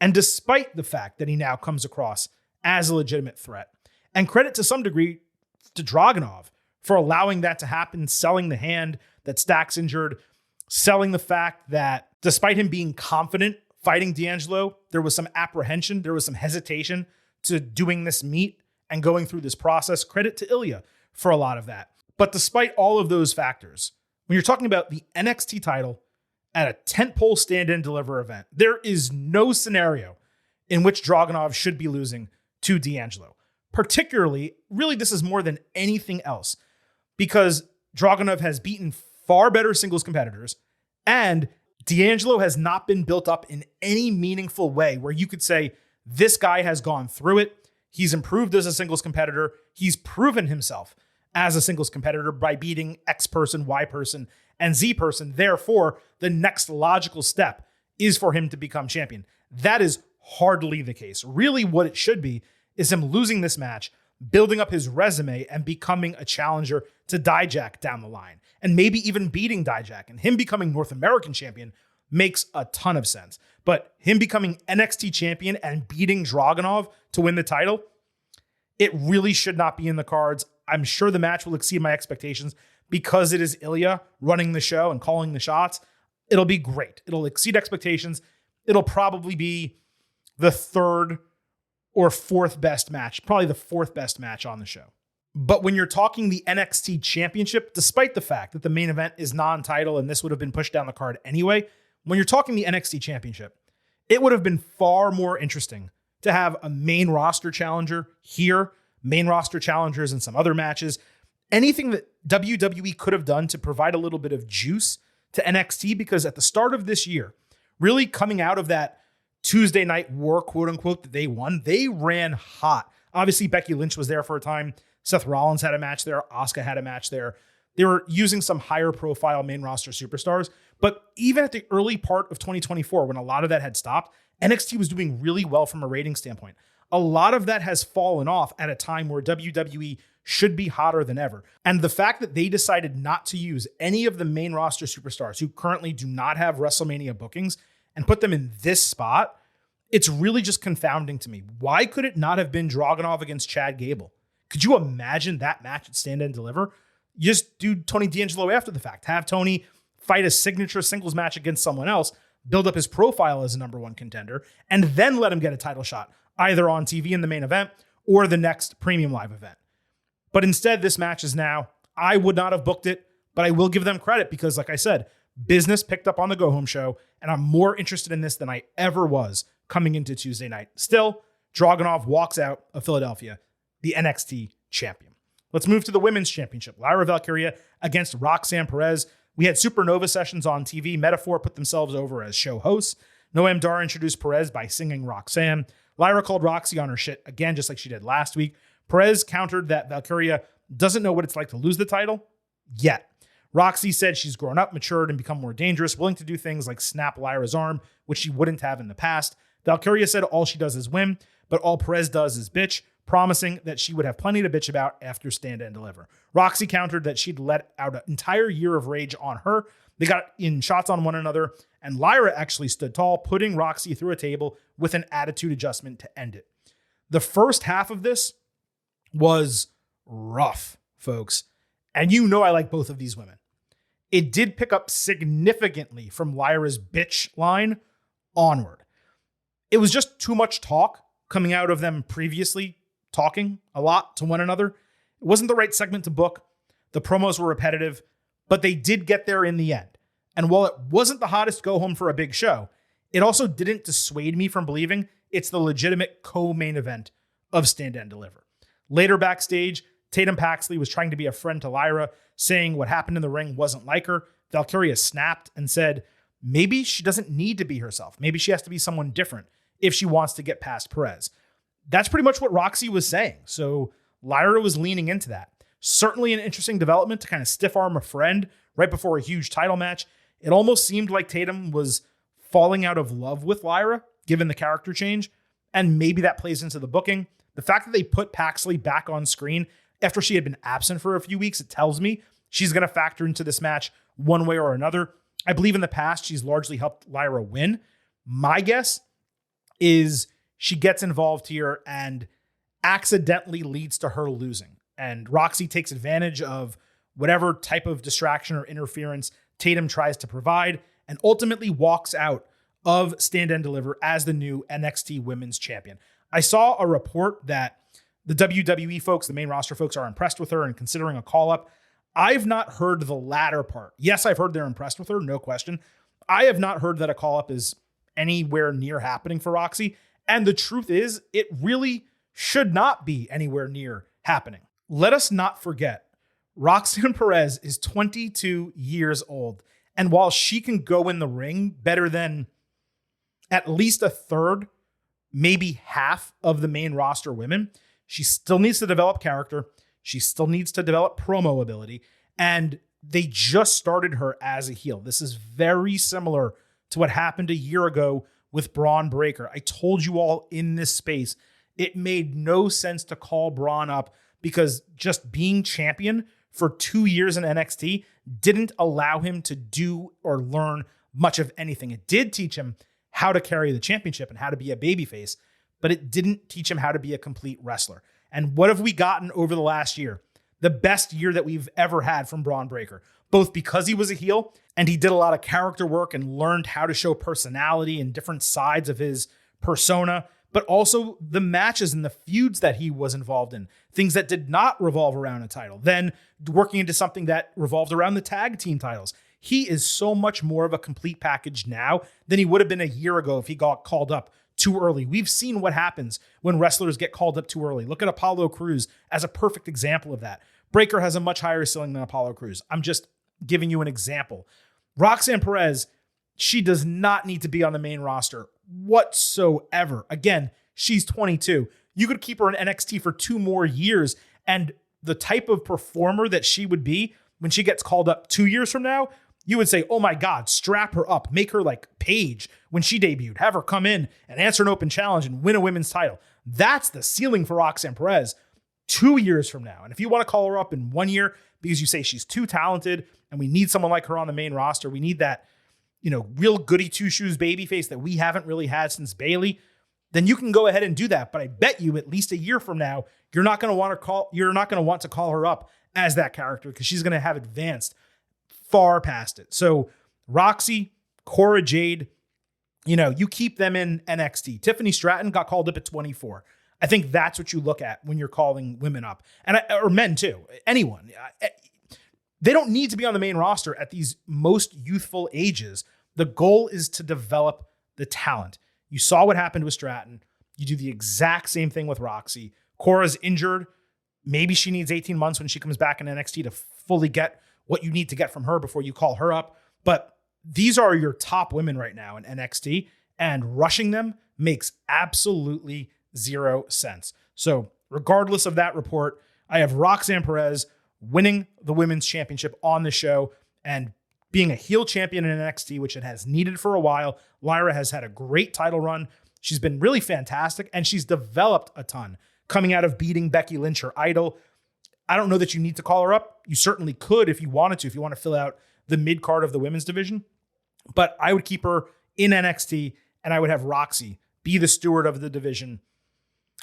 And despite the fact that he now comes across as a legitimate threat, and credit to some degree to Dragunov for allowing that to happen, selling the hand that Stack's injured, selling the fact that despite him being confident fighting D'Angelo, there was some apprehension, there was some hesitation to doing this meet and going through this process. Credit to Ilya for a lot of that. But despite all of those factors, when you're talking about the NXT title at a tentpole Stand and Deliver event, there is no scenario in which Dragunov should be losing to D'Angelo. Particularly, really, this is more than anything else because Dragunov has beaten far better singles competitors and D'Angelo has not been built up in any meaningful way where you could say this guy has gone through it. He's improved as a singles competitor. He's proven himself as a singles competitor by beating X person, Y person, and Z person. Therefore, the next logical step is for him to become champion. That is hardly the case. Really, what it should be is him losing this match, building up his resume, and becoming a challenger to Dijak down the line, and maybe even beating Dijak. And him becoming North American champion makes a ton of sense. But him becoming NXT champion and beating Dragunov to win the title, it really should not be in the cards. I'm sure the match will exceed my expectations because it is Ilya running the show and calling the shots. It'll be great. It'll exceed expectations. It'll probably be the third or fourth best match, probably the fourth best match on the show. But when you're talking the NXT Championship, despite the fact that the main event is non-title and this would have been pushed down the card anyway, when you're talking the NXT Championship, it would have been far more interesting to have a main roster challenger here, main roster challengers in some other matches, anything that WWE could have done to provide a little bit of juice to NXT, because at the start of this year, really coming out of that Tuesday night war, quote unquote, that they won, they ran hot. Obviously, Becky Lynch was there for a time. Seth Rollins had a match there. Asuka had a match there. They were using some higher profile main roster superstars. But even at the early part of 2024, when a lot of that had stopped, NXT was doing really well from a rating standpoint. A lot of that has fallen off at a time where WWE should be hotter than ever. And the fact that they decided not to use any of the main roster superstars who currently do not have WrestleMania bookings and put them in this spot It's really just confounding to me. Why could it not have been Dragunov against Chad Gable? Could you imagine that match at Stand and Deliver? You just do Tony D'Angelo after the fact. Have Tony fight a signature singles match against someone else, build up his profile as a number one contender, and then let him get a title shot, either on TV in the main event or the next premium live event. But instead, this match is now, I would not have booked it, but I will give them credit because, like I said, business picked up on the Go Home show, and I'm more interested in this than I ever was coming into Tuesday night. Still, Dragunov walks out of Philadelphia, the NXT champion. Let's move to the women's championship. Lyra Valkyria against Roxanne Perez. We had Supernova sessions on TV. Metaphor put themselves over as show hosts. Noam Dar introduced Perez by singing Roxanne. Lyra called Roxy on her shit again, just like she did last week. Perez countered that Valkyria doesn't know what it's like to lose the title yet. Roxy said she's grown up, matured, and become more dangerous, willing to do things like snap Lyra's arm, which she wouldn't have in the past. Valkyria said all she does is win, but all Perez does is bitch, promising that she would have plenty to bitch about after Stand and Deliver. Roxy countered that she'd let out an entire year of rage on her. They got in shots on one another, and Lyra actually stood tall, putting Roxy through a table with an attitude adjustment to end it. The first half of this was rough, folks. And you know I like both of these women. It did pick up significantly from Lyra's bitch line onward. It was just too much talk coming out of them previously talking a lot to one another. It wasn't the right segment to book. The promos were repetitive, but they did get there in the end. And while it wasn't the hottest go home for a big show, it also didn't dissuade me from believing it's the legitimate co-main event of Stand and Deliver. Later backstage, Tatum Paxley was trying to be a friend to Lyra, saying what happened in the ring wasn't like her. Valkyria snapped and said, maybe she doesn't need to be herself. Maybe she has to be someone different if she wants to get past Perez. That's pretty much what Roxy was saying. So Lyra was leaning into that. Certainly an interesting development to kind of stiff arm a friend right before a huge title match. It almost seemed like Tatum was falling out of love with Lyra, given the character change. And maybe that plays into the booking. The fact that they put Paxley back on screen after she had been absent for a few weeks, it tells me she's going to factor into this match one way or another. I believe in the past, she's largely helped Lyra win. My guess is she gets involved here and accidentally leads to her losing. And Roxy takes advantage of whatever type of distraction or interference Tatum tries to provide and ultimately walks out of Stand and Deliver as the new NXT Women's Champion. I saw a report that the WWE folks, the main roster folks, are impressed with her and considering a call-up. I've not heard the latter part. Yes, I've heard they're impressed with her, no question. I have not heard that a call-up is anywhere near happening for Roxy. And the truth is, it really should not be anywhere near happening. Let us not forget, Roxanne Perez is 22 years old. And while she can go in the ring better than at least a third, maybe half of the main roster women, she still needs to develop character. She still needs to develop promo ability. And they just started her as a heel. This is very similar to what happened a year ago with Braun Breaker. I told you all in this space, it made no sense to call Braun up because just being champion for 2 years in NXT didn't allow him to do or learn much of anything. It did teach him how to carry the championship and how to be a babyface, but it didn't teach him how to be a complete wrestler. And what have we gotten over the last year? The best year that we've ever had from Braun Breaker, both because he was a heel and he did a lot of character work and learned how to show personality and different sides of his persona, but also the matches and the feuds that he was involved in, things that did not revolve around a title, then working into something that revolved around the tag team titles. He is so much more of a complete package now than he would have been a year ago if he got called up too early. We've seen what happens when wrestlers get called up too early. Look at Apollo Crews as a perfect example of that. Breaker has a much higher ceiling than Apollo Crews. I'm just giving you an example. Roxanne Perez, she does not need to be on the main roster whatsoever. Again, she's 22. You could keep her in NXT for 2 more years, and the type of performer that she would be when she gets called up 2 years from now, you would say, oh my God, strap her up, make her like Paige when she debuted, have her come in and answer an open challenge and win a women's title. That's the ceiling for Roxanne Perez 2 years from now. And if you want to call her up in 1 year because you say she's too talented and we need someone like her on the main roster, we need that, real goody two shoes babyface that we haven't really had since Bayley. then you can go ahead and do that. But I bet you at least a year from now, you're not going to want to call her up as that character because she's going to have advanced far past it. So Roxy, Cora Jade, you keep them in NXT. Tiffany Stratton got called up at 24. I think that's what you look at when you're calling women up, or men too. Anyone. They don't need to be on the main roster at these most youthful ages. The goal is to develop the talent. You saw what happened with Stratton. You do the exact same thing with Roxy. Cora's injured. Maybe she needs 18 months when she comes back in NXT to fully get what you need to get from her before you call her up. But these are your top women right now in NXT, and rushing them makes absolutely zero sense. So regardless of that report, I have Roxanne Perez winning the women's championship on the show and being a heel champion in NXT, which it has needed for a while. Lyra has had a great title run. She's been really fantastic, and she's developed a ton coming out of beating Becky Lynch, her idol. I don't know that you need to call her up. You certainly could if you wanted to, if you want to fill out the mid card of the women's division. But I would keep her in NXT, and I would have Roxy be the steward of the division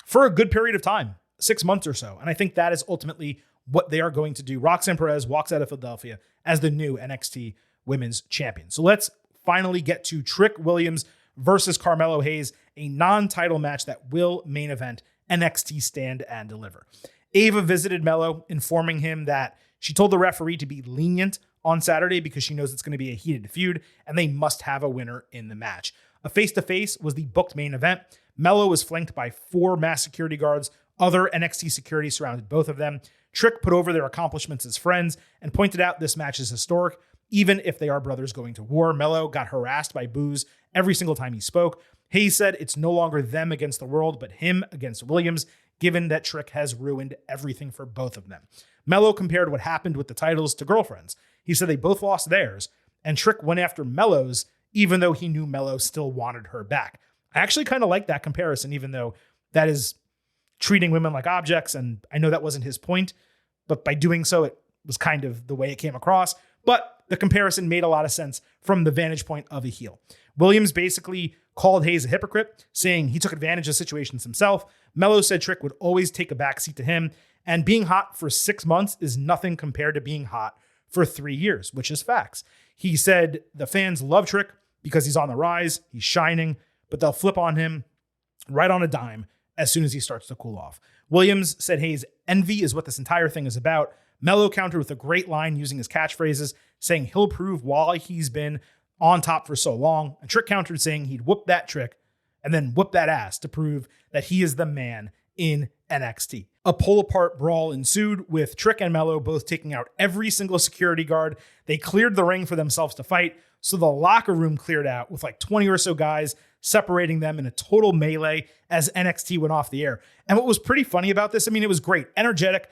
for a good period of time, 6 months or so. And I think that is ultimately what they are going to do. Roxanne Perez walks out of Philadelphia as the new NXT Women's Champion. So let's finally get to Trick Williams versus Carmelo Hayes, a non-title match that will main event NXT Stand and Deliver. Ava visited Melo, informing him that she told the referee to be lenient on Saturday because she knows it's going to be a heated feud and they must have a winner in the match. A face-to-face was the booked main event. Melo was flanked by 4 masked security guards. Other NXT security surrounded both of them. Trick put over their accomplishments as friends and pointed out this match is historic, even if they are brothers going to war. Melo got harassed by boos every single time he spoke. Hayes said it's no longer them against the world, but him against Williams, given that Trick has ruined everything for both of them. Melo compared what happened with the titles to girlfriends. He said they both lost theirs, and Trick went after Melo's, even though he knew Melo still wanted her back. I actually kind of like that comparison, even though that is treating women like objects, and I know that wasn't his point, but by doing so, it was kind of the way it came across. But the comparison made a lot of sense from the vantage point of a heel. Williams basically called Hayes a hypocrite, saying he took advantage of situations himself. Melo said Trick would always take a backseat to him, and being hot for 6 months is nothing compared to being hot for 3 years, which is facts. He said the fans love Trick because he's on the rise, he's shining, but they'll flip on him right on a dime as soon as he starts to cool off. Williams said Hayes' envy is what this entire thing is about. Melo countered with a great line using his catchphrases, saying he'll prove why he's been on top for so long. And Trick countered saying he'd whoop that Trick and then whoop that ass to prove that he is the man in NXT. A pull-apart brawl ensued with Trick and Melo both taking out every single security guard. They cleared the ring for themselves to fight, so the locker room cleared out with like 20 or so guys separating them in a total melee as NXT went off the air. And what was pretty funny about this, I mean, it was great, energetic,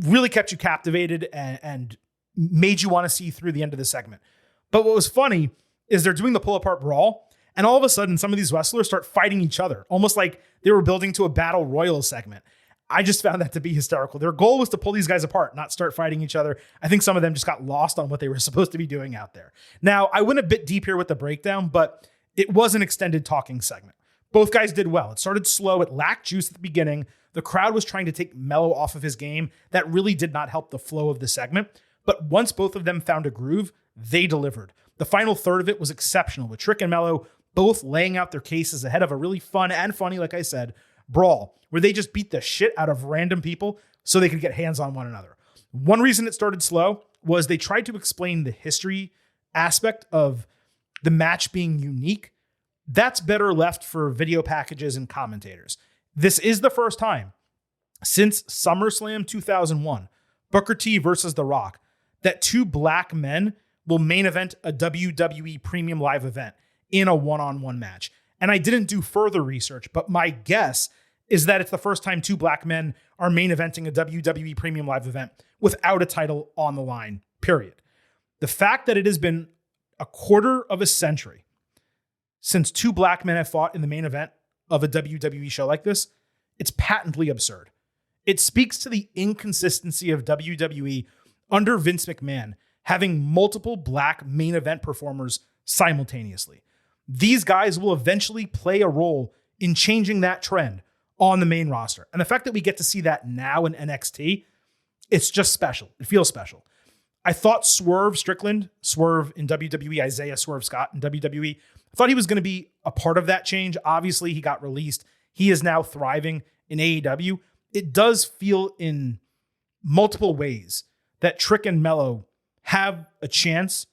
really kept you captivated and made you want to see through the end of the segment. But what was funny is they're doing the pull-apart brawl, and all of a sudden, some of these wrestlers start fighting each other, almost like they were building to a battle royal segment. I just found that to be hysterical. Their goal was to pull these guys apart, not start fighting each other. I think some of them just got lost on what they were supposed to be doing out there. Now, I went a bit deep here with the breakdown, but it was an extended talking segment. Both guys did well. It started slow. It lacked juice at the beginning. The crowd was trying to take Melo off of his game. That really did not help the flow of the segment. But once both of them found a groove, they delivered. The final third of it was exceptional, with Trick and Melo both laying out their cases ahead of a really fun and funny, like I said, brawl, where they just beat the shit out of random people so they could get hands on one another. One reason it started slow was they tried to explain the history aspect of the match being unique. That's better left for video packages and commentators. This is the first time since SummerSlam 2001, Booker T versus The Rock, that 2 black men will main event a WWE Premium Live event in a one-on-one match. And I didn't do further research, but my guess is that it's the first time 2 black men are main eventing a WWE Premium Live event without a title on the line, period. The fact that it has been a quarter of a century since 2 black men have fought in the main event of a WWE show like this, it's patently absurd. It speaks to the inconsistency of WWE under Vince McMahon having multiple black main event performers simultaneously. these guys will eventually play a role in changing that trend on the main roster. And the fact that we get to see that now in NXT, it's just special. It feels special. I thought Swerve Strickland, Swerve in WWE, Isaiah Swerve Scott in WWE, I thought he was going to be a part of that change. Obviously, he got released. He is now thriving in AEW. It does feel in multiple ways that Trick and Melo have a chance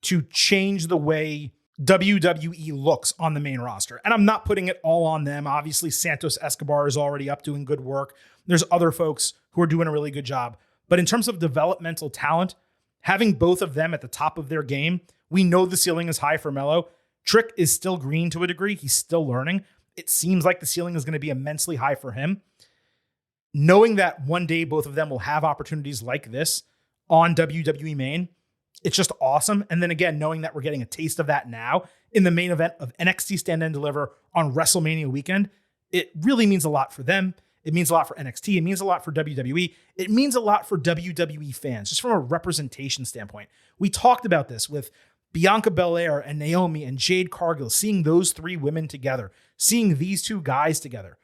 to change the way WWE looks on the main roster. And I'm not putting it all on them. Obviously, Santos Escobar is already up doing good work. There's other folks who are doing a really good job. But in terms of developmental talent, having both of them at the top of their game, we know the ceiling is high for Melo. Trick is still green to a degree. He's still learning. It seems like the ceiling is going to be immensely high for him. Knowing that one day both of them will have opportunities like this on WWE main, it's just awesome. And then again, knowing that we're getting a taste of that now in the main event of NXT Stand and Deliver on WrestleMania weekend, it really means a lot for them. It means a lot for NXT. It means a lot for WWE. It means a lot for WWE fans, just from a representation standpoint. We talked about this with Bianca Belair and Naomi and Jade Cargill, seeing those three women together, seeing these two guys together.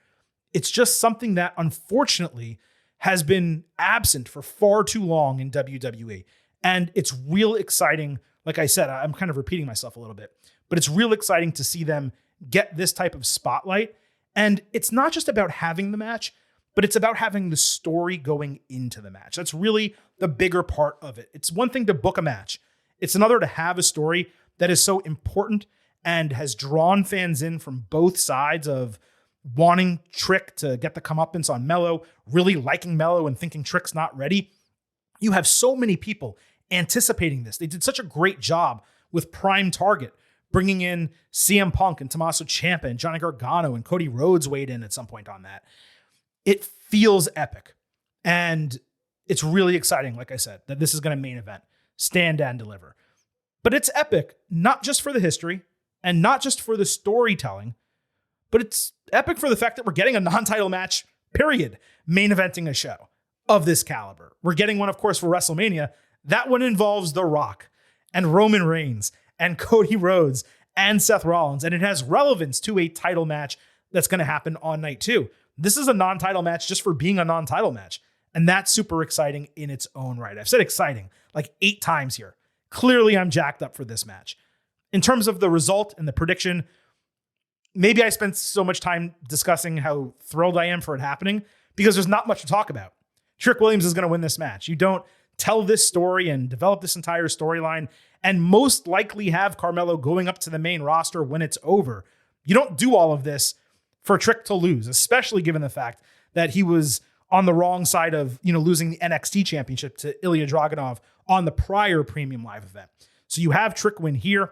It's just something that unfortunately has been absent for far too long in WWE. And it's real exciting. Like I said, I'm kind of repeating myself a little bit, but it's real exciting to see them get this type of spotlight. And it's not just about having the match, but it's about having the story going into the match. That's really the bigger part of it. It's one thing to book a match. It's another to have a story that is so important and has drawn fans in from both sides of wanting Trick to get the comeuppance on Melo, really liking Melo and thinking Trick's not ready. You have so many people anticipating this. They did such a great job with Prime Target, bringing in CM Punk and Tommaso Ciampa and Johnny Gargano, and Cody Rhodes weighed in at some point on that. It feels epic. And it's really exciting, like I said, that this is going to main event, Stand and Deliver. But it's epic, not just for the history and not just for the storytelling, but it's epic for the fact that we're getting a non-title match, period, main eventing a show of this caliber. We're getting one, of course, for WrestleMania. That one involves The Rock and Roman Reigns and Cody Rhodes and Seth Rollins, and it has relevance to a title match that's going to happen on night 2. This is a non-title match just for being a non-title match, and that's super exciting in its own right. I've said exciting like 8 times here. Clearly, I'm jacked up for this match. In terms of the result and the prediction, maybe I spent so much time discussing how thrilled I am for it happening because there's not much to talk about. Trick Williams is going to win this match. You don't tell this story and develop this entire storyline and most likely have Carmelo going up to the main roster when it's over. You don't do all of this for Trick to lose, especially given the fact that he was on the wrong side of, losing the NXT championship to Ilya Dragunov on the prior Premium Live event. So you have Trick win here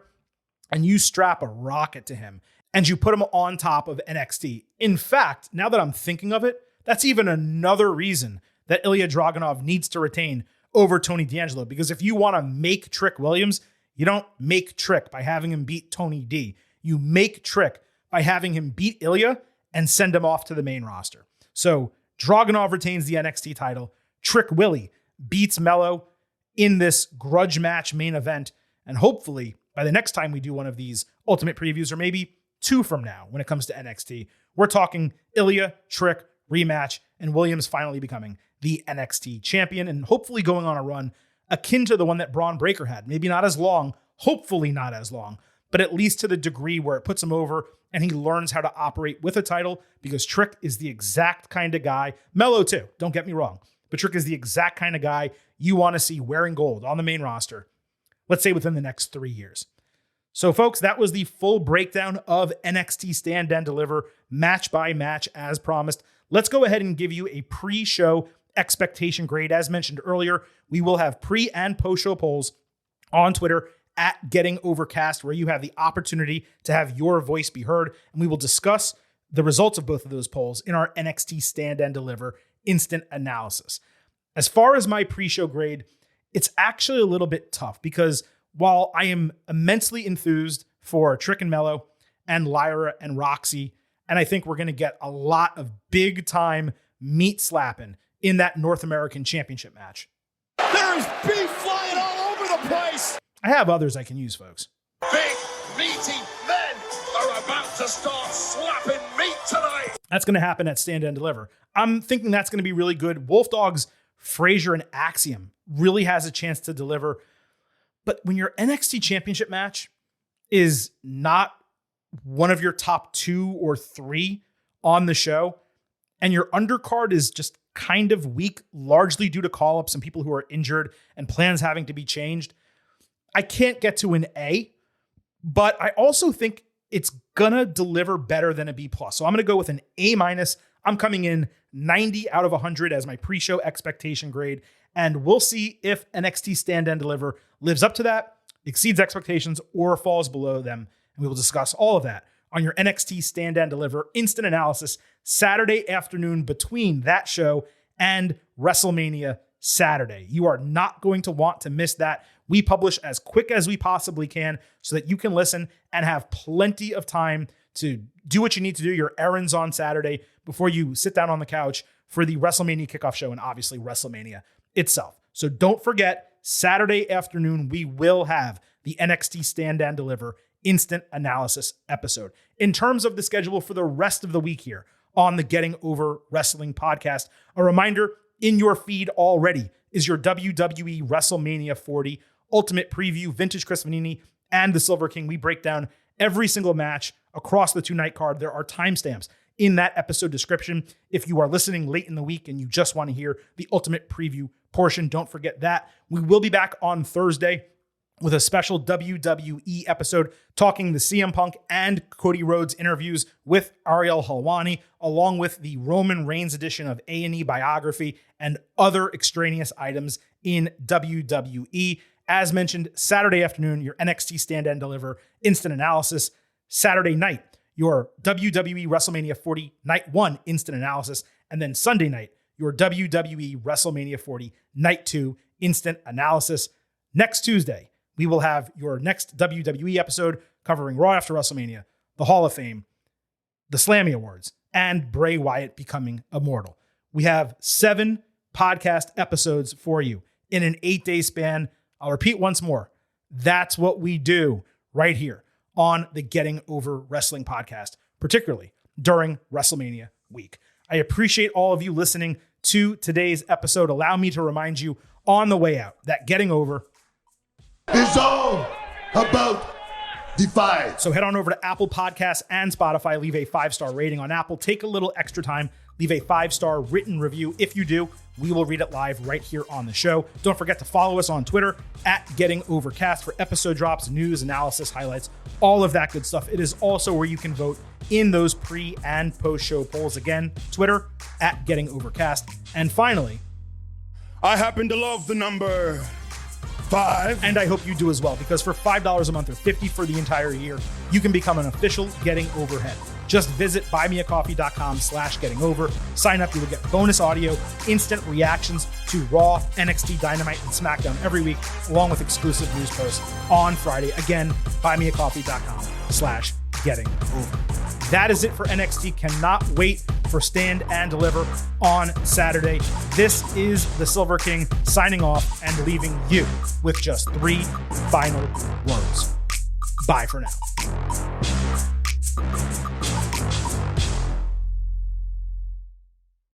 and you strap a rocket to him and you put him on top of NXT. In fact, now that I'm thinking of it, that's even another reason that Ilya Dragunov needs to retain over Tony D'Angelo, because if you want to make Trick Williams, you don't make Trick by having him beat Tony D. You make Trick by having him beat Ilya and send him off to the main roster. So Dragunov retains the NXT title. Trick Willie beats Melo in this grudge match main event. And hopefully by the next time we do one of these Ultimate previews, or maybe 2 from now when it comes to NXT, we're talking Ilya, Trick, rematch, and Williams finally becoming the NXT champion and hopefully going on a run akin to the one that Braun Breaker had. Maybe not as long, hopefully not as long, but at least to the degree where it puts him over and he learns how to operate with a title, because Trick is the exact kind of guy, Melo too, don't get me wrong, but Trick is the exact kind of guy you want to see wearing gold on the main roster, let's say within the next 3 years. So folks, that was the full breakdown of NXT Stand and Deliver match by match as promised. Let's go ahead and give you a pre-show expectation grade. As mentioned earlier, we will have pre and post-show polls on Twitter at Getting Overcast, where you have the opportunity to have your voice be heard. And we will discuss the results of both of those polls in our NXT Stand and Deliver instant analysis. As far as my pre-show grade, it's actually a little bit tough because while I am immensely enthused for Trick and Melo and Lyra and Roxy, and I think we're going to get a lot of big time meat slapping in that North American Championship match. There's beef flying all over the place. I have others I can use, folks. Big, meaty men to start slapping meat tonight. That's going to happen at Stand and Deliver. I'm thinking that's going to be really good. Wolf Dogs, Frazier, and Axiom really has a chance to deliver. But when your NXT Championship match is not one of your top 2 or 3 on the show, and your undercard is just kind of weak, largely due to call-ups and people who are injured and plans having to be changed, I can't get to an A, but I also think it's gonna deliver better than a B+. So I'm gonna go with an A-. I'm coming in 90 out of 100 as my pre-show expectation grade, and we'll see if NXT Stand and Deliver lives up to that, exceeds expectations, or falls below them. And we will discuss all of that on your NXT Stand and Deliver instant analysis Saturday afternoon between that show and WrestleMania Saturday. You are not going to want to miss that. We publish as quick as we possibly can so that you can listen and have plenty of time to do what you need to do, your errands on Saturday, before you sit down on the couch for the WrestleMania kickoff show and obviously WrestleMania itself. So don't forget, Saturday afternoon, we will have the NXT Stand and Deliver instant analysis episode. In terms of the schedule for the rest of the week here on the Getting Over Wrestling podcast, a reminder, in your feed already is your WWE WrestleMania 40 Ultimate Preview, Vintage Chris Vanini, and the Silver King. We break down every single match across the 2-night card. There are timestamps in that episode description. If you are listening late in the week and you just want to hear the Ultimate Preview portion, don't forget that. We will be back on Thursday with a special WWE episode talking the CM Punk and Cody Rhodes interviews with Ariel Helwani, along with the Roman Reigns edition of A&E Biography and other extraneous items in WWE. As mentioned, Saturday afternoon, your NXT Stand and Deliver instant analysis. Saturday night, your WWE WrestleMania 40 Night 1 instant analysis. And then Sunday night, your WWE WrestleMania 40 Night 2 instant analysis. Next Tuesday, we will have your next WWE episode covering Raw after WrestleMania, the Hall of Fame, the Slammy Awards, and Bray Wyatt becoming immortal. We have 7 podcast episodes for you in an 8-day span. I'll repeat once more. That's what we do right here on the Getting Over Wrestling podcast, particularly during WrestleMania week. I appreciate all of you listening to today's episode. Allow me to remind you on the way out that Getting Over It's all about Defy. So head on over to Apple Podcasts and Spotify. Leave a 5-star rating on Apple. Take a little extra time. Leave a 5-star written review. If you do, we will read it live right here on the show. Don't forget to follow us on Twitter at GettingOvercast for episode drops, news, analysis, highlights, all of that good stuff. It is also where you can vote in those pre and post-show polls. Again, Twitter at GettingOvercast. And finally, I happen to love the number 5. and I hope you do as well, because for $5 a month or $50 for the entire year, you can become an official Getting Overhead. Just visit buymeacoffee.com/gettingover. Sign up. You will get bonus audio, instant reactions to Raw, NXT Dynamite, and SmackDown every week, along with exclusive news posts on Friday. Again, buymeacoffee.com/gettingover. That is it for NXT. Cannot wait for Stand and Deliver on Saturday. This is the Silver King signing off and leaving you with just 3 final words. Bye for now.